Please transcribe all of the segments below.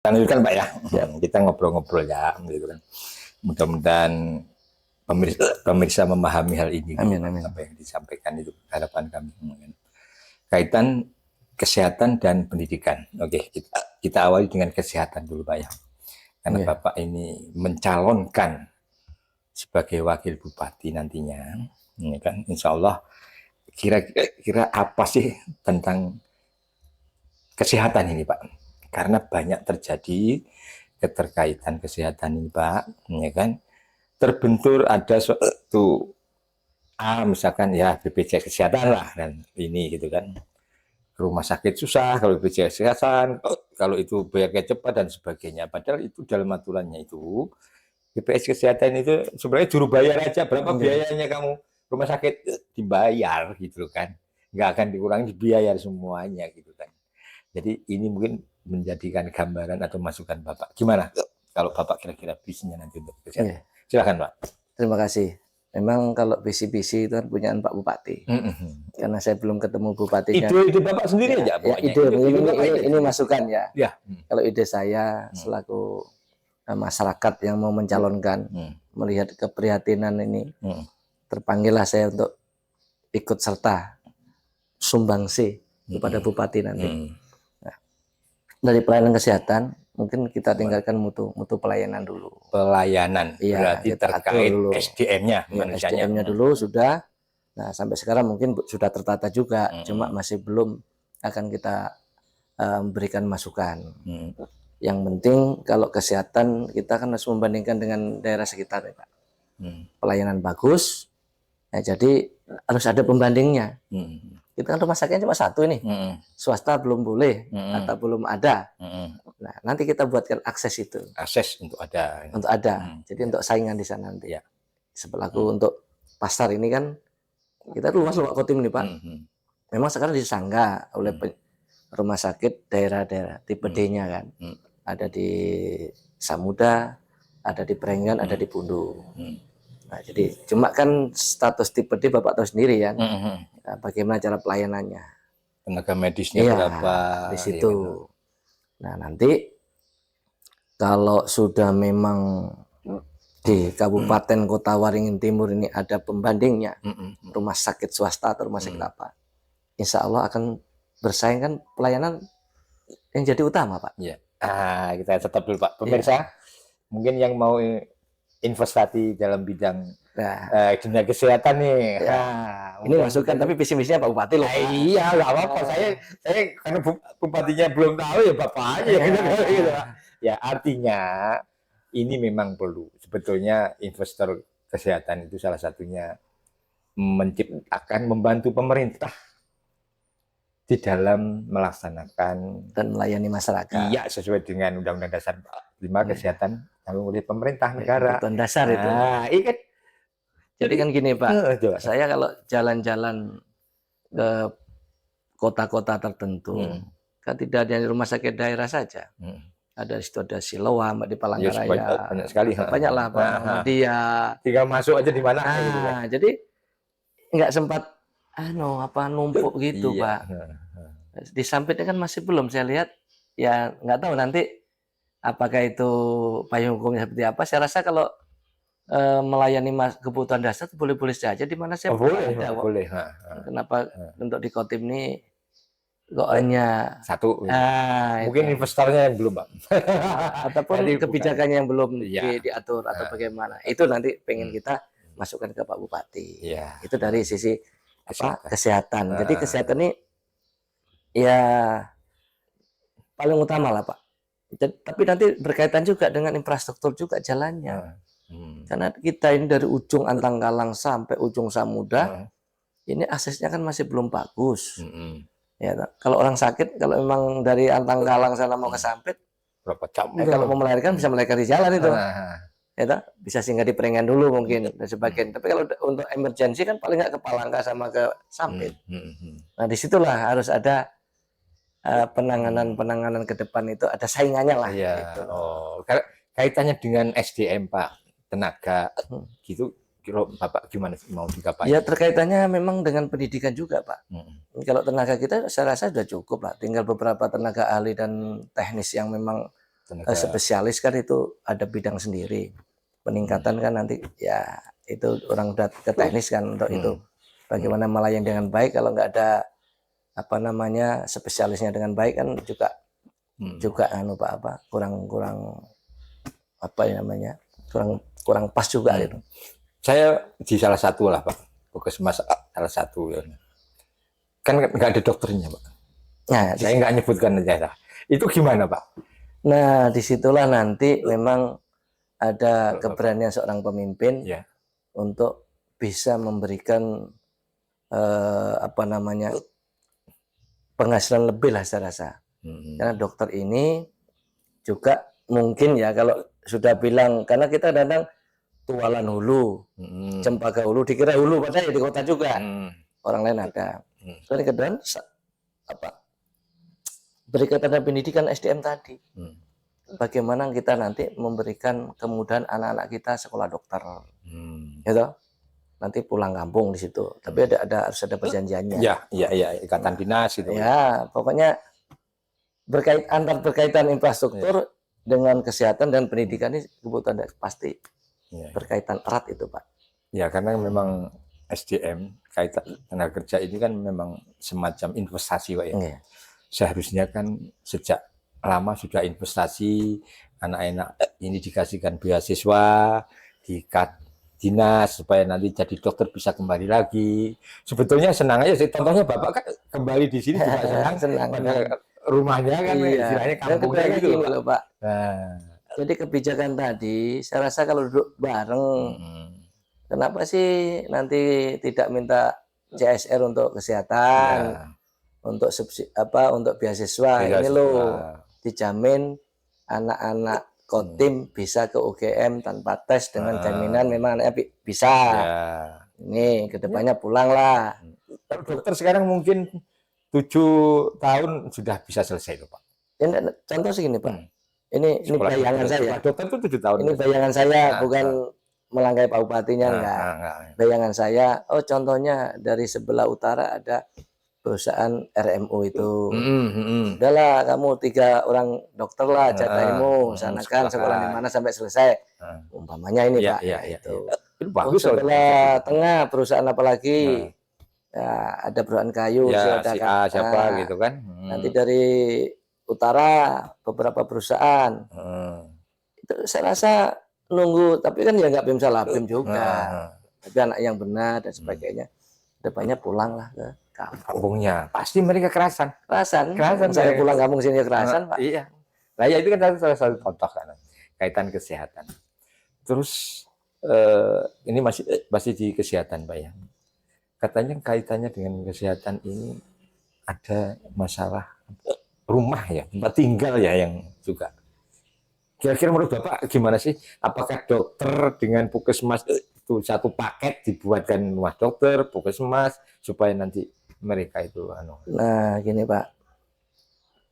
kita lanjutkan Pak ya. Ya. Kita ngobrol-ngobrol ya, gitu kan. Mudah-mudahan pemirsa memahami hal ini. Amin, amin. Apa yang disampaikan itu harapan kami. Kaitan kesehatan dan pendidikan. Oke, kita awali dengan kesehatan dulu Pak ya. Karena Bapak ini mencalonkan sebagai wakil bupati nantinya, ya kan? Insya Allah kira-kira apa sih tentang kesehatan ini Pak? Karena banyak terjadi keterkaitan kesehatan ini Pak, ya kan? Terbentur ada suatu misalkan ya BPJS kesehatan lah dan ini gitu kan. Rumah sakit susah kalau BPJS kesehatan, kalau itu bayarnya cepat dan sebagainya. Padahal itu dalam aturannya itu BPJS kesehatan itu sebenarnya juru bayar aja, berapa biayanya kamu rumah sakit dibayar gitu kan, nggak akan dikurangi, dibayar semuanya gitu kan. Jadi ini mungkin menjadikan gambaran atau masukan Bapak. Gimana kalau Bapak kira-kira visinya nanti untuk kesehatan? Silakan Pak. Terima kasih. Memang kalau visi-visi itu kan punya Pak Bupati. Karena saya belum ketemu bupatinya. Ide Bapak sendiri aja pokoknya. Ini masukan ya. Ya. Kalau ide saya selaku masyarakat yang mau mencalonkan, melihat keprihatinan ini, terpanggillah saya untuk ikut serta sumbangsi kepada bupati nanti. Nah, dari pelayanan kesehatan, mungkin kita tinggalkan mutu pelayanan dulu. Pelayanan, iya, berarti terkait SDM-nya, SDM-nya dulu sudah. Nah, sampai sekarang mungkin sudah tertata juga, cuma masih belum akan kita berikan masukan. Yang penting kalau kesehatan kita kan harus membandingkan dengan daerah sekitar, ya, Pak. Pelayanan bagus, nah, jadi harus ada pembandingnya. Kita kan rumah sakitnya cuma satu ini, swasta belum boleh atau belum ada. Nah, nanti kita buatkan akses itu. Akses untuk ada. Untuk ada. Jadi untuk saingan di sana nanti. Ya. Sebelaku untuk pasar ini kan kita luas loh Pak Kotim ini Pak. Memang sekarang disangga oleh rumah sakit daerah-daerah tipe D-nya kan. Ada di Samuda, ada di Prenggan, ada di Pundu. Nah, jadi cuma kan status tipe D Bapak tahu sendiri ya. Nah, bagaimana cara pelayanannya? Tenaga medisnya berapa? Di situ. Nah, nanti kalau sudah memang di Kabupaten Kota Waringin Timur ini ada pembandingnya, rumah sakit swasta atau rumah sakit apa, insya Allah akan bersaing kan pelayanan yang jadi utama Pak. Ya. Kita tetap dulu Pak. Pemirsa, mungkin yang mau investasi dalam bidang dunia kesehatan nih. Ini masukan tapi visi-misinya Pak Bupati loh. Iya, nggak apa-apa. Saya karena bupatinya belum tahu ya Bapak aja. Gitu. Ya artinya ini memang perlu. Sebetulnya investor kesehatan itu salah satunya menciptakan, membantu pemerintah di dalam melaksanakan dan melayani masyarakat. Iya, sesuai dengan Undang-Undang Dasar 5 kesehatan tanggung oleh pemerintah negara. Kebutuhan dasar itu. Iya kan. Jadi kan gini Pak, saya kalau jalan-jalan ke kota-kota tertentu, kan tidak ada rumah sakit daerah saja. Ada di situ ada Siloam, di Palangkaraya. Banyak sekali. Banyak lah Pak. Dia tinggal masuk aja di mana. Gitu kan. Jadi nggak sempat numpuk gitu Pak. Di Sampitnya kan masih belum saya lihat. Ya nggak tahu nanti apakah itu payung hukumnya seperti apa. Saya rasa kalau melayani kebutuhan dasar boleh-boleh saja di mana saya boleh. Kenapa untuk di Kotim ini kok hanya satu? Mungkin investornya yang belum Pak. Ataupun kebijakannya yang belum diatur atau bagaimana. Itu nanti pengen kita masukkan ke Pak Bupati. Itu dari sisi kesehatan. Jadi kesehatan ini ya paling utama lah Pak. Tapi nanti berkaitan juga dengan infrastruktur juga jalannya. Karena kita ini dari ujung Antangkalang sampai ujung Samuda, ini aksesnya kan masih belum bagus. Ya, kalau orang sakit, kalau memang dari Antangkalang sana mau ke Sampit, berapa jam? Kalau mau melahirkan bisa melahirkan di jalan itu. Ya, bisa singgah di Prengan dulu mungkin dan sebagainya. Tapi kalau untuk emergensi kan paling nggak ke Palangka sama ke Sampit. Nah disitulah harus ada penanganan ke depan itu ada saingannya lah. Gitu. Kaitannya dengan SDM Pak, tenaga gitu. Bapak gimana mau digapai? Ya terkaitannya memang dengan pendidikan juga Pak. Kalau tenaga kita saya rasa sudah cukup lah. Tinggal beberapa tenaga ahli dan teknis yang memang spesialis kan itu ada bidang sendiri. Peningkatan kan nanti ya itu orang udah ke teknis kan untuk itu. Bagaimana melayani dengan baik kalau nggak ada apa namanya spesialisnya dengan baik kan juga kurang apa ya namanya kurang pas juga gitu. Saya di salah satu lah Pak, Puskesmas salah satu ya. Kan nggak ada dokternya Pak. Nah, saya nggak nyebutkan aja. Itu gimana Pak? Nah disitulah nanti memang ada keberanian seorang pemimpin untuk bisa memberikan apa namanya penghasilan lebih lah saya rasa. Karena dokter ini juga mungkin ya kalau sudah bilang, karena kita datang Tualan Hulu, Cempaka Hulu, dikira Hulu padahal di kota juga. Orang lain ada. Soalnya kedua apa? Berkaitan dengan pendidikan SDM tadi. Bagaimana kita nanti memberikan kemudahan anak-anak kita sekolah dokter. Gitu. Nanti pulang kampung di situ. Tapi harus ada perjanjiannya. Iya, ikatan dinas gitu. Ya, pokoknya berkaitan infrastruktur dengan kesehatan dan pendidikan ini kebutuhan pasti berkaitan erat itu Pak. Ya karena memang SDM kaitan tenaga kerja ini kan memang semacam investasi Pak ya. Seharusnya kan sejak lama sudah investasi, anak-anak ini dikasihkan beasiswa, diikat dinas supaya nanti jadi dokter bisa kembali lagi. Sebetulnya senang aja sih. Contohnya Bapak kan kembali di sini juga senang. Rumahnya kan istilahnya kampungnya gitu loh Pak. Jadi kebijakan tadi saya rasa kalau duduk bareng, kenapa sih nanti tidak minta CSR untuk kesehatan, untuk untuk beasiswa ini loh dijamin anak-anak Kotim bisa ke UGM tanpa tes dengan jaminan memang anaknya bisa. Ini kedepannya pulang lah. Dokter sekarang mungkin 7 tahun sudah bisa selesai loh Pak. Ini contoh segini Pak. Ini bayangan saya. Dokter itu 7 tahun. Ini bayangan saya, bukan melangkai Pak Bupatinya enggak. Bayangan saya, contohnya dari sebelah utara ada perusahaan RMU itu. Udahlah kamu 3 orang dokter lah jatahmu, sanakan sekolah di mana sampai selesai. Umpamanya ini Pak. Itu bagus. Sebelah tengah perusahaan apa lagi? Ya, ada perusahaan kayu, siapa gitu kan. Nanti dari utara beberapa perusahaan. Itu saya rasa nunggu, tapi kan ya nggak BEM salah BEM juga. Tapi anak yang benar dan sebagainya. Depannya pulang lah ke kampungnya. Pasti mereka kerasan. Saya pulang kampung sini kerasan Pak. Iya. Nah ya itu kan salah satu contoh kan kaitan kesehatan. Terus ini masih di kesehatan Pak ya. Katanya kaitannya dengan kesehatan ini ada masalah rumah ya, tempat tinggal ya yang juga. Kira-kira menurut Bapak gimana sih? Apakah dokter dengan puskesmas itu satu paket dibuatkan rumah dokter, puskesmas supaya nanti mereka itu Nah, gini Pak.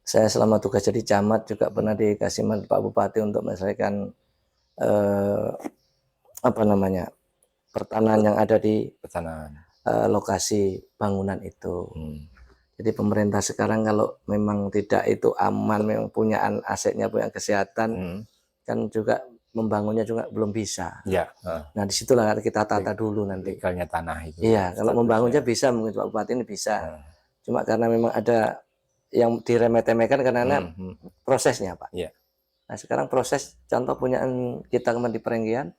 Saya selama tugas jadi camat juga pernah dikasih Pak Bupati untuk menyelesaikan apa namanya? Pertanahan yang ada di lokasi bangunan itu. Jadi pemerintah sekarang kalau memang tidak itu aman, memang punya asetnya, punya kesehatan, kan juga membangunnya juga belum bisa. Nah disitulah kita tata dulu nanti. Legalnya tanah itu. Iya, kalau membangunnya bisa, mungkin Pak Bupati ini bisa. Cuma karena memang ada yang diremeh-temehkan karena prosesnya Pak. Nah sekarang proses, contoh punyaan kita kemarin di Perenggian,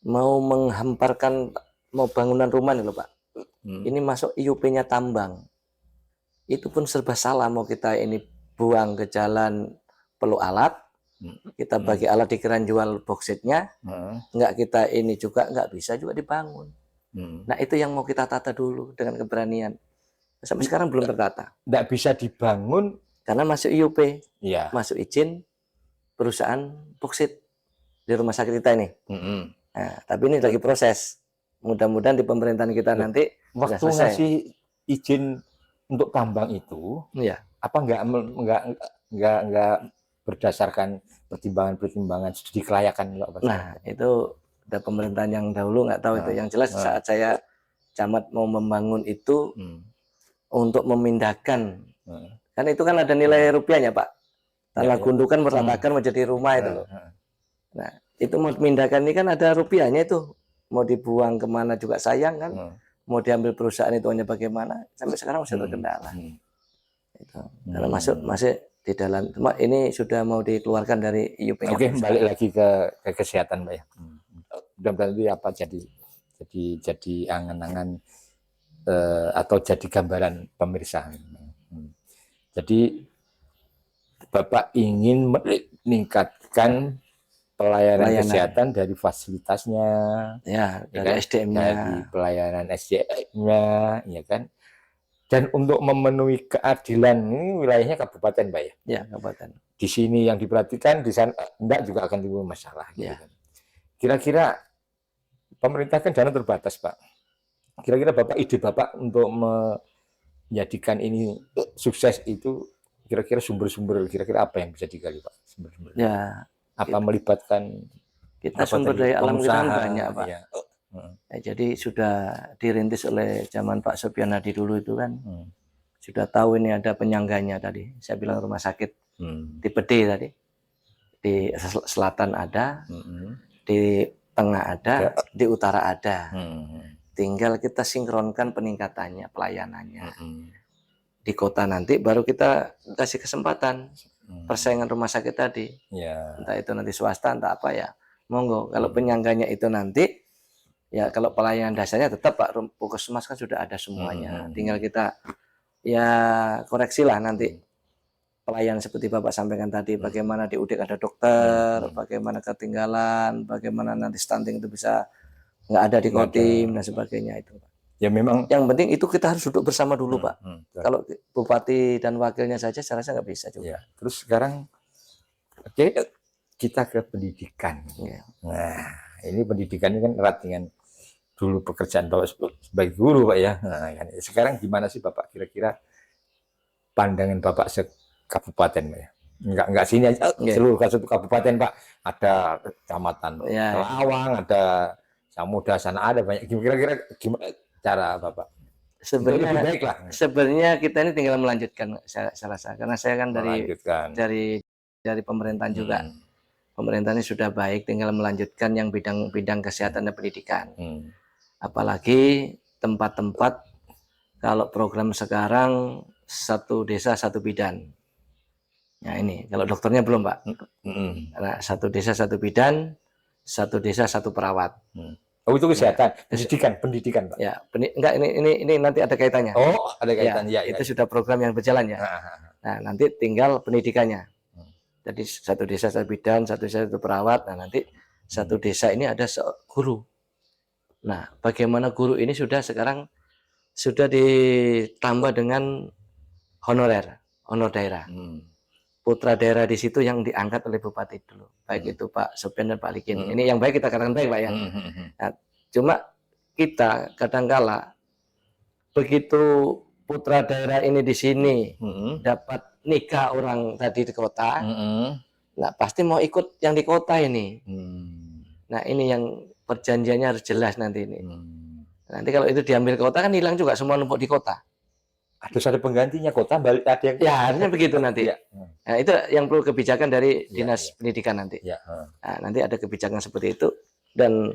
mau menghamparkan, mau bangunan rumah nih loh Pak. Ini masuk IUP-nya tambang. Itu pun serba salah, mau kita ini buang ke jalan perlu alat, kita bagi alat dikira jual boxitnya, nggak kita ini juga nggak bisa juga dibangun. Nah itu yang mau kita tata dulu dengan keberanian. Sampai sekarang belum tertata. Nggak bisa dibangun karena masuk IUP, masuk izin perusahaan boksit di rumah sakit kita ini. Nah, tapi ini lagi proses. Mudah-mudahan di pemerintahan kita nanti waktu ngasih izin untuk tambang itu, apa nggak berdasarkan pertimbangan studi kelayakan? Nah itu ada pemerintahan yang dahulu nggak tahu itu. Yang jelas saat saya camat mau membangun itu untuk memindahkan, kan itu kan ada nilai rupiahnya Pak. tanah gundukan meratakan menjadi rumah itu loh. Nah, itu mau memindahkan ini kan ada rupiahnya itu, mau dibuang kemana juga sayang kan, mau diambil perusahaan itu hanya bagaimana, sampai sekarang masih terkendala. Itu. Karena masih di dalam, cuma ini sudah mau dikeluarkan dari IUP-nya. Oke, balik lagi ke kesehatan, Pak ya. Mudah-mudahan itu apa jadi angan-angan atau jadi gambaran pemirsa. Jadi Bapak ingin meningkatkan pelayanan kesehatan dari fasilitasnya, ya dari SDM-nya, dari pelayanan SDM-nya, ya kan. Dan untuk memenuhi keadilan, ini wilayahnya kabupaten, Pak ya. Ya, kabupaten. Di sini yang diperhatikan, di sana enggak juga akan timbul masalah. Ya. Gitu kan. Kira-kira pemerintah kan dana terbatas, Pak. Kira-kira Bapak, ide Bapak untuk menjadikan ini sukses itu, kira-kira sumber-sumber, kira-kira apa yang bisa digali, Pak? Sumber-sumber. Ya. Apa melibatkan kita sumber daya alam kita kan banyak, Pak. Ya. Ya, jadi sudah dirintis oleh zaman Pak Sopyan Hadi dulu itu kan, sudah tahu ini ada penyangganya tadi. Saya bilang rumah sakit tipe D tadi, di selatan ada, di tengah ada, di utara ada. Tinggal kita sinkronkan peningkatannya, pelayanannya. Di kota nanti baru kita kasih kesempatan persaingan rumah sakit tadi. Entah itu nanti swasta, entah apa ya. Monggo. Kalau penyangganya itu nanti, ya kalau pelayanan dasarnya tetap Pak Puskesmas kan sudah ada semuanya. Tinggal kita ya koreksilah nanti pelayanan seperti Bapak sampaikan tadi, bagaimana di UDIK ada dokter, bagaimana ketinggalan, bagaimana nanti stunting itu bisa nggak ada di Kodim dan sebagainya itu. Ya memang. Yang penting itu kita harus duduk bersama dulu, Pak. Kalau bupati dan wakilnya saja, saya rasa nggak bisa juga. Ya. Terus sekarang, kita ke pendidikan. Ya. Nah, ini pendidikan ini kan erat dengan dulu pekerjaan Bapak sebagai guru, Pak ya. Nah, sekarang gimana sih Bapak kira-kira pandangan Bapak sekabupaten, Pak ya? Enggak sini aja, seluruh satu kabupaten, Pak. Ada kecamatan Lawang, ada Samudra, sana ada banyak. Kira-kira gimana cara Bapak? Sebenarnya kita ini tinggal melanjutkan, saya rasa, karena saya kan dari pemerintahan juga. Pemerintahan ini sudah baik, tinggal melanjutkan yang bidang kesehatan dan pendidikan. Apalagi tempat-tempat, kalau program sekarang satu desa satu bidan. Nah ini, kalau dokternya belum, Pak. Nah, satu desa satu bidan, satu desa satu perawat. Oh, itu kesehatan, pendidikan, Pak. Ya, enggak, ini nanti ada kaitannya. Oh, ada kaitannya. Ya, itu sudah program yang berjalan ya. Nah, nanti tinggal pendidikannya. Jadi satu desa satu bidan, satu desa satu perawat. Nah, nanti satu desa ini ada guru. Nah, bagaimana guru ini sekarang sudah ditambah dengan honor daerah. Putra daerah di situ yang diangkat oleh bupati dulu, baik itu Pak Sopyan dan Pak Likin. Ini yang baik kita katakan baik, Pak ya. Nah, cuma kita kadangkala begitu putra daerah ini di sini dapat nikah orang tadi di kota, nah pasti mau ikut yang di kota ini. Nah ini yang perjanjiannya harus jelas nanti ini. Nanti kalau itu diambil kota kan hilang juga semua numpuk di kota. Harus ada penggantinya kota, balik ada yang. Ya harusnya begitu nanti. Nah itu yang perlu kebijakan dari dinas pendidikan nanti. Nah, nanti ada kebijakan seperti itu, dan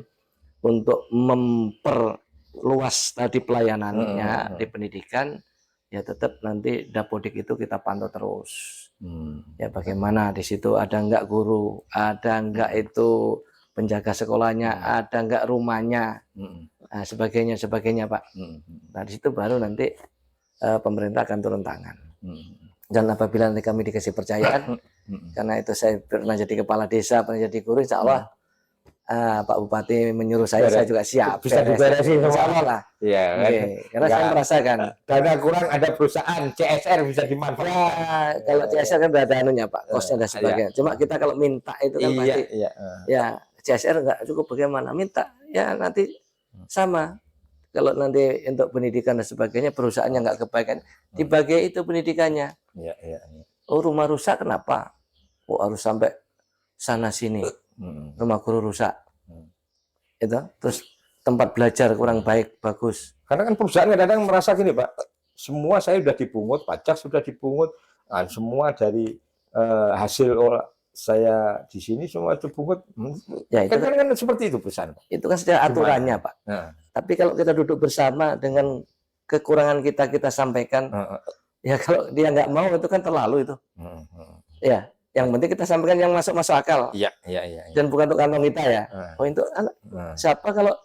untuk memperluas tadi pelayanannya di pendidikan, ya tetap nanti Dapodik itu kita pantau terus. Ya bagaimana di situ ada enggak guru, ada enggak itu penjaga sekolahnya, ada enggak rumahnya, nah, sebagainya Pak. Nah di situ baru nanti pemerintah akan turun tangan. Dan apabila nanti kami dikasih percayaan, karena itu saya pernah jadi kepala desa, pernah jadi guru, insya Allah Pak Bupati menyuruh saya juga siap. Bisa diberesin insya Allah lah. Ya, karena saya merasakan. Dana kurang ada perusahaan CSR bisa dimanfaatkan. Ya, kalau CSR kan ada anunya Pak, kosnya dan sebagainya. Cuma kita kalau minta itu kan pasti, ya CSR nggak cukup, bagaimana minta, ya nanti sama. Kalau nanti untuk pendidikan dan sebagainya perusahaannya nggak kebaikan, dibagi itu pendidikannya. Oh rumah rusak kenapa? Oh harus sampai sana sini, rumah guru rusak. Itu terus tempat belajar kurang baik, bagus. Karena kan perusahaan kadang-kadang merasa gini Pak, semua saya sudah dipungut, pajak sudah dipungut, semua dari hasil saya di sini semua terpungut. Ya, itu kan seperti itu pesan. Itu kan secara aturannya, Pak. Tapi kalau kita duduk bersama dengan kekurangan kita sampaikan, ya kalau dia nggak mau itu kan terlalu itu. Ya, yang penting kita sampaikan yang masuk akal. Iya. Dan bukan untuk kantong kita ya. Oh, itu siapa kalau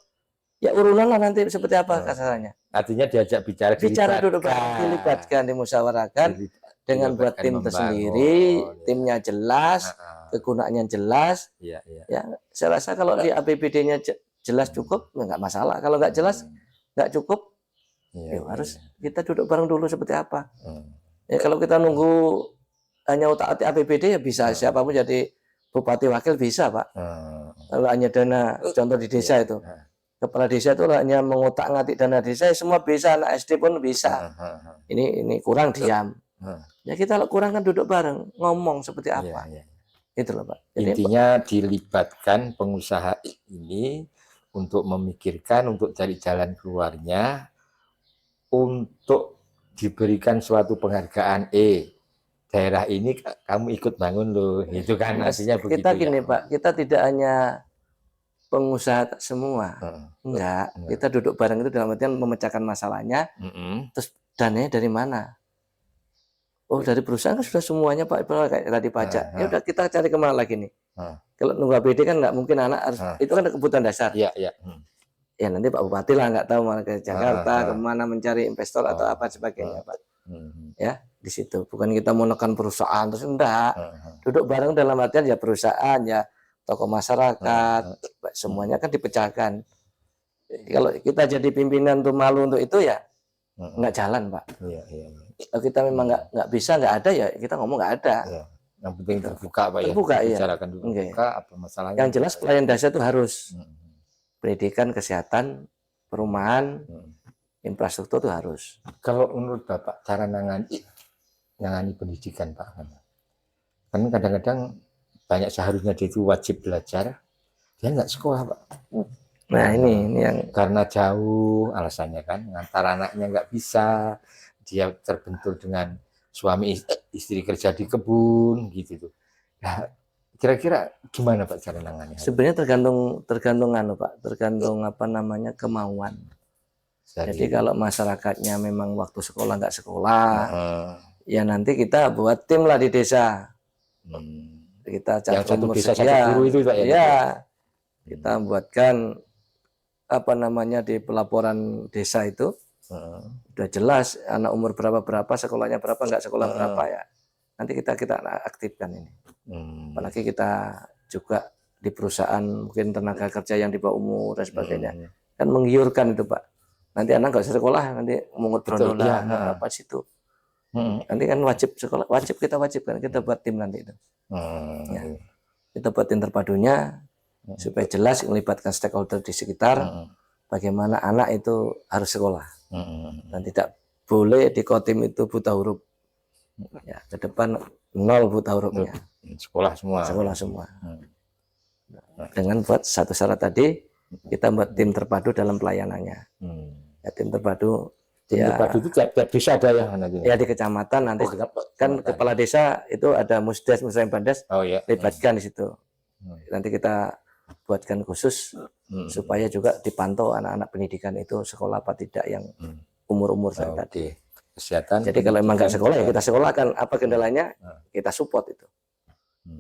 ya urunan lah nanti seperti apa kasarannya. Artinya diajak bicara duduk dilibatkan, dimusyawarahkan dengan buat tim tersendiri, timnya jelas, kegunaannya jelas. Ya, saya rasa kalau di APBD-nya jelas cukup, nggak masalah. Kalau nggak jelas, nggak cukup, harus kita duduk bareng dulu seperti apa. Ya kalau kita nunggu hanya utak-atik APBD ya bisa siapapun jadi bupati wakil bisa, Pak. Kalau hanya dana, contoh di desa itu. Kepala desa itu hanya mengutak-ngatik dana desa, semua bisa, anak SD pun bisa. Ini kurang diam. Ya kita kurang kan duduk bareng, ngomong seperti apa. Itu loh, Pak. Jadi, intinya dilibatkan pengusaha ini untuk memikirkan, untuk cari jalan keluarnya, untuk diberikan suatu penghargaan. Daerah ini kamu ikut bangun loh, itu kan artinya begitu. Kita gini, Pak, kita tidak hanya pengusaha semua, enggak. Kita duduk bareng itu dalam artian memecahkan masalahnya. Terus dananya dari mana? Oh, dari perusahaan kan sudah semuanya, Pak, kayak tadi pajak. Ya udah kita cari kemana lagi nih? Kalau nunggu APBD kan nggak mungkin anak harus, itu kan kebutuhan dasar. Ya nanti Pak Bupati lah nggak tahu mana ke Jakarta, kemana mencari investor atau apa sebagainya, Pak. Ya di situ. Bukan kita mau nekan perusahaan terus enggak. Duduk bareng dalam artian ya perusahaan ya tokoh masyarakat, semuanya kan dipecahkan. Kalau kita jadi pimpinan tuh malu untuk itu ya nggak jalan, Pak. Kalau kita memang nggak bisa, nggak ada ya kita ngomong nggak ada. Yang penting terbuka, Pak, terbuka, ya. Bicarakan dulu terbuka apa masalahnya. Yang jelas pelayan dasar itu harus pendidikan, kesehatan, perumahan, infrastruktur itu harus. Kalau menurut Bapak cara nangani pendidikan, Pak, kan kadang-kadang banyak seharusnya dia itu wajib belajar, dia nggak sekolah, Pak. Nah ini yang karena jauh alasannya kan, ngantar anaknya nggak bisa, dia terbentur dengan suami istri kerja di kebun gitu tuh. Nah, kira-kira gimana Pak cara nangani? Sebenarnya tergantung Pak, tergantung apa namanya kemauan. Jadi kalau masyarakatnya memang waktu sekolah nggak sekolah, ya nanti kita buat tim lah di desa. Kita cari satu desa satu guru itu, Pak, ya. Kita buatkan apa namanya di pelaporan desa itu udah jelas anak umur berapa sekolahnya berapa, nggak sekolah berapa ya. Nanti kita aktifkan ini. Apalagi kita juga di perusahaan mungkin tenaga kerja yang di bawah umur dan sebagainya, kan menggiurkan itu, Pak. Nanti anak nggak usah sekolah, nanti mungut brondolan apa situ. Nanti kan wajib sekolah, kita wajibkan, kita buat tim nanti itu. Ya. Kita buat tim terpadunya supaya jelas melibatkan stakeholder di sekitar, bagaimana anak itu harus sekolah. Dan tidak boleh di Kotim itu buta huruf. Ya, ke depan 0 buta hurufnya. Sekolah semua. Dengan buat satu syarat tadi, kita buat tim terpadu dalam pelayanannya. Ya, tim terpadu. Terpadu itu tiap desa ada yang nanti. Ya di kecamatan nanti kan kepala desa itu ada musdes, musrembades, libatkan di situ. Nanti kita buatkan khusus supaya juga dipantau anak-anak pendidikan itu sekolah apa tidak yang umur-umur tadi. Kesehatan. Jadi kalau memang nggak sekolah ya kita sekolahkan, apa kendalanya kita support itu.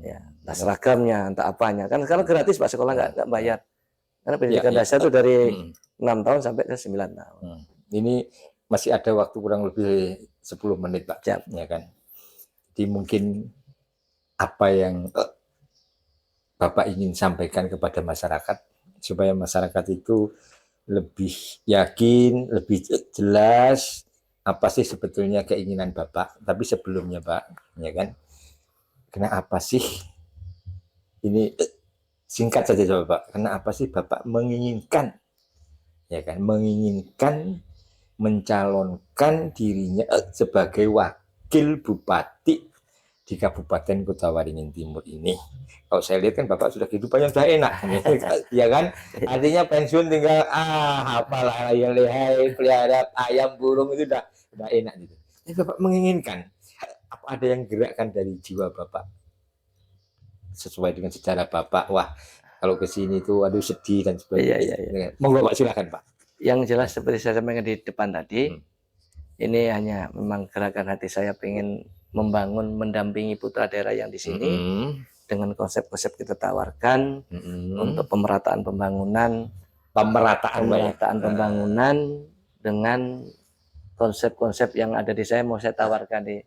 Ya, entah seragamnya, entah apanya. Kan sekarang gratis Pak, sekolah nggak bayar. Karena pendidikan dasar itu dari 6 tahun sampai ke 9 tahun. Ini masih ada waktu kurang lebih 10 menit, Pak. Ya kan. Jadi mungkin apa yang Bapak ingin sampaikan kepada masyarakat supaya masyarakat itu lebih yakin, lebih jelas apa sih sebetulnya keinginan Bapak. Tapi sebelumnya, Pak, ya kan, kenapa sih ini singkat saja Bapak, kenapa sih Bapak menginginkan, ya kan, menginginkan mencalonkan dirinya sebagai wakil bupati di Kabupaten Kota Waringin Timur ini? Kalau saya lihat kan Bapak sudah kehidupannya sudah enak, ya kan? Artinya pensiun tinggal apalah yang lehai pelihara ayam burung itu udah enak gitu. Bapak menginginkan apa ada yang gerakkan dari jiwa Bapak sesuai dengan sejarah Bapak? Wah, kalau ke sini tuh aduh sedih dan sebagainya. Iya. Monggo Pak, silakan Pak. Yang jelas seperti saya sampaikan di depan tadi, ini hanya memang gerakan hati saya pengen membangun, mendampingi putra daerah yang di sini dengan konsep-konsep kita tawarkan untuk pemerataan pembangunan, pembangunan dengan konsep-konsep yang ada di saya mau saya tawarkan di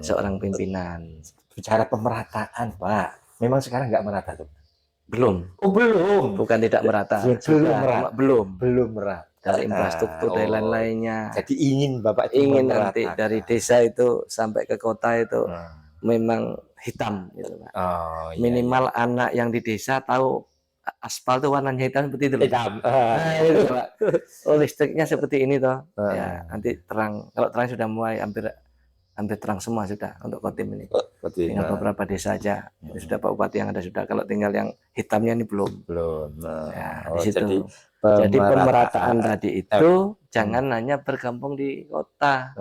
seorang pimpinan. Bicara pemerataan Pak, memang sekarang nggak merata tuh? Belum. Oh belum. Bukan tidak merata. Belum merata. Dari infrastruktur dan lain-lainnya. Jadi ingin Bapak ingin nanti dari desa itu sampai ke kota itu memang hitam gitu Pak. Minimal anak yang di desa tahu aspal itu warnanya hitam seperti itu. Hitam. Itu, Pak. Listriknya seperti ini toh. Ya, nanti terang. Kalau terang sudah mulai hampir terang semua sudah untuk Kodim ini. Tinggal beberapa desa aja. Itu sudah Pak Bupati yang ada sudah. Kalau tinggal yang hitamnya ini belum. Ya, di situ. Jadi pemerataan tadi itu jangan hanya berkampung di kota.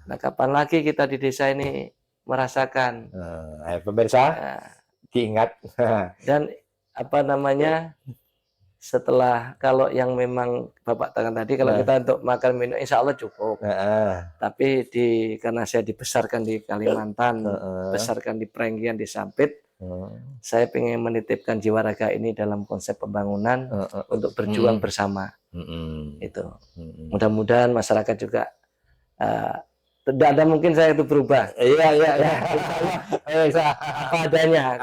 Nah, kapan lagi kita di desa ini merasakan? Pemirsa, diingat. Dan apa namanya? Setelah kalau yang memang Bapak tangan tadi, kalau kita untuk makan minum insya Allah cukup. Tapi karena saya dibesarkan di Kalimantan, besarkan di Perenggian, di Sampit, saya ingin menitipkan jiwa raga ini dalam konsep pembangunan untuk berjuang bersama. Itu. Mudah-mudahan masyarakat juga tidak ada mungkin saya itu berubah. Iya. Apa adanya.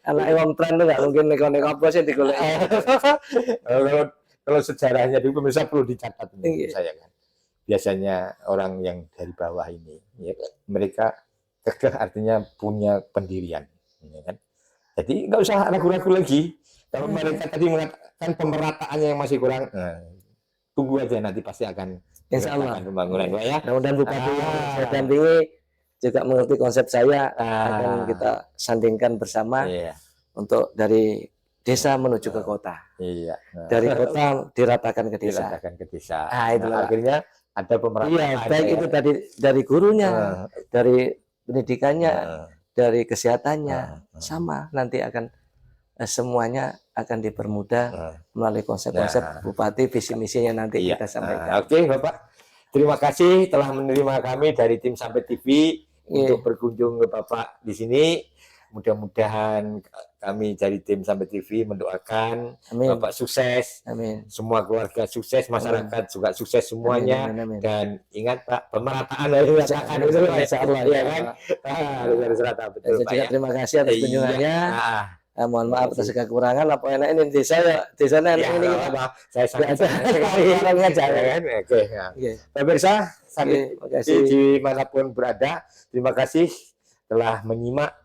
Anak Wong Tren itu nggak mungkin neko-neko apa sih digolek. Kalau sejarahnya itu pemirsa perlu dicatat saya kan. Biasanya orang yang dari bawah ini, ya, mereka kekeh artinya punya pendirian, ya kan. Jadi nggak usah ragu-ragu lagi. Kalau mereka tadi mengatakan pemerataannya yang masih kurang, tunggu aja nanti pasti akan insya Allah pembangunan Pak ya. Mudah-mudahan Bupati saya dampingi juga mengerti konsep saya, akan kita sandingkan bersama untuk dari desa menuju ke kota. Dari kota diratakan ke desa. Itulah akhirnya ada pemerataan. Baik itu dari gurunya, dari pendidikannya, dari kesehatannya, sama nanti akan semuanya akan dipermudah melalui konsep-konsep Bupati, visi misinya nanti kita sampaikan. Oke Bapak, terima kasih telah menerima kami dari tim Sampit TV untuk berkunjung ke Bapak di sini. Mudah-mudahan kami dari tim Sampit TV mendoakan Bapak sukses, semua keluarga sukses, masyarakat juga sukses semuanya. Dan ingat Pak, pemerataan harus dirasakan itu insya Allah ya kan. Harus rata betul Pak ya. Terima kasih atas kunjungannya. Mohon maaf atas segala kekurangan. Apa enak ini desanya ini saya sangat pemirsa Sampit dimanapun berada, terima kasih telah menyimak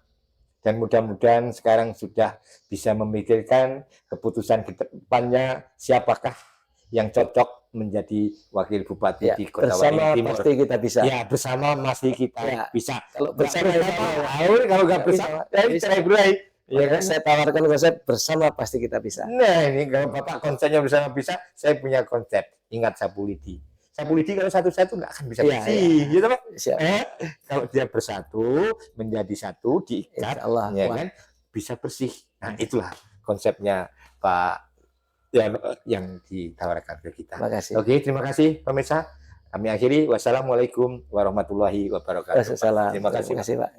dan mudah-mudahan sekarang sudah bisa memikirkan keputusan ke depannya siapakah yang cocok menjadi wakil bupati di Kota Waringin Timur. Pasti kita bisa. Ya, bersama pasti kita bisa. Kalau bersama kalau nggak bersama, cerai-berai. Ya kan, saya tawarkan konsep bersama pasti kita bisa. Nah ini kalau Bapak konsepnya bersama bisa, saya punya konsep. Ingat sapu lidi. Sapu lidi kalau satu-satu nggak akan bisa bersih, gitu Pak. Kalau dia bersatu menjadi satu diikat, Allah, ya kan, bisa bersih. Nah itulah konsepnya Pak yang ditawarkan ke kita. Oke, terima kasih pemirsa. Kami akhiri. Wassalamualaikum warahmatullahi wabarakatuh. Terima kasih Pak.